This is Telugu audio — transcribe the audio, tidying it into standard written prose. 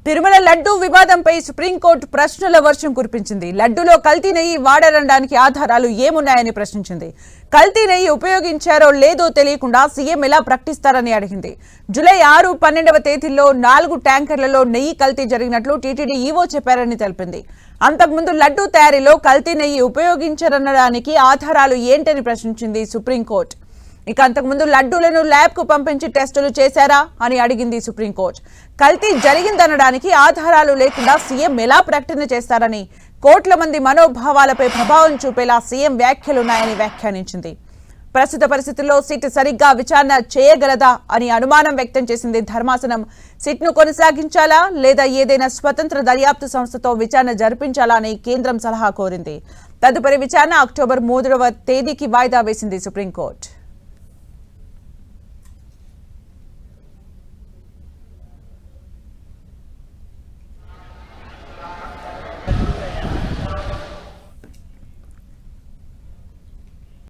తిరుమల లడ్డూ వివాదంపై సుప్రీంకోర్టు ప్రశ్నల వర్షం కురిపించింది. లడ్డూలో కల్తీ నెయ్యి వాడారనడానికి ఆధారాలు ఏమున్నాయని ప్రశ్నించింది. కల్తీ నెయ్యి ఉపయోగించారో లేదో తెలియకుండా సీఎం ఎలా ప్రకటిస్తారని అడిగింది. జూలై 6, 12వ తేదీల్లో 4 ట్యాంకర్లలో నెయ్యి కల్తీ జరిగినట్లు టీటీడీ ఈవో చెప్పారని తెలిపింది. అంతకుముందు లడ్డూ తయారీలో కల్తీ నెయ్యి ఉపయోగించారనడానికి ఆధారాలు ఏంటని ప్రశ్నించింది సుప్రీంకోర్టు. ఇక అంతకుముందు లడ్డూలను ల్యాబ్ కు పంపించి టెస్టులు చేశారా అని అడిగింది సుప్రీంకోర్టు. కల్తీ జరిగిందనడానికి ఆధారాలు లేకుండా సీఎం ఎలా ప్రకటన చేస్తారని, కోట్ల మంది మనోభావాలపై ప్రభావం చూపేలా సీఎం వ్యాఖ్యలున్నాయని వ్యాఖ్యానించింది. ప్రస్తుత పరిస్థితుల్లో సిట్ సరిగ్గా విచారణ చేయగలదా అని అనుమానం వ్యక్తం చేసింది ధర్మాసనం. సిట్ను కొనసాగించాలా లేదా ఏదైనా స్వతంత్ర దర్యాప్తు సంస్థతో విచారణ జరిపించాలా అని కేంద్రం సలహా కోరింది. తదుపరి విచారణ అక్టోబర్ 3వ తేదీకి వాయిదా వేసింది సుప్రీంకోర్టు.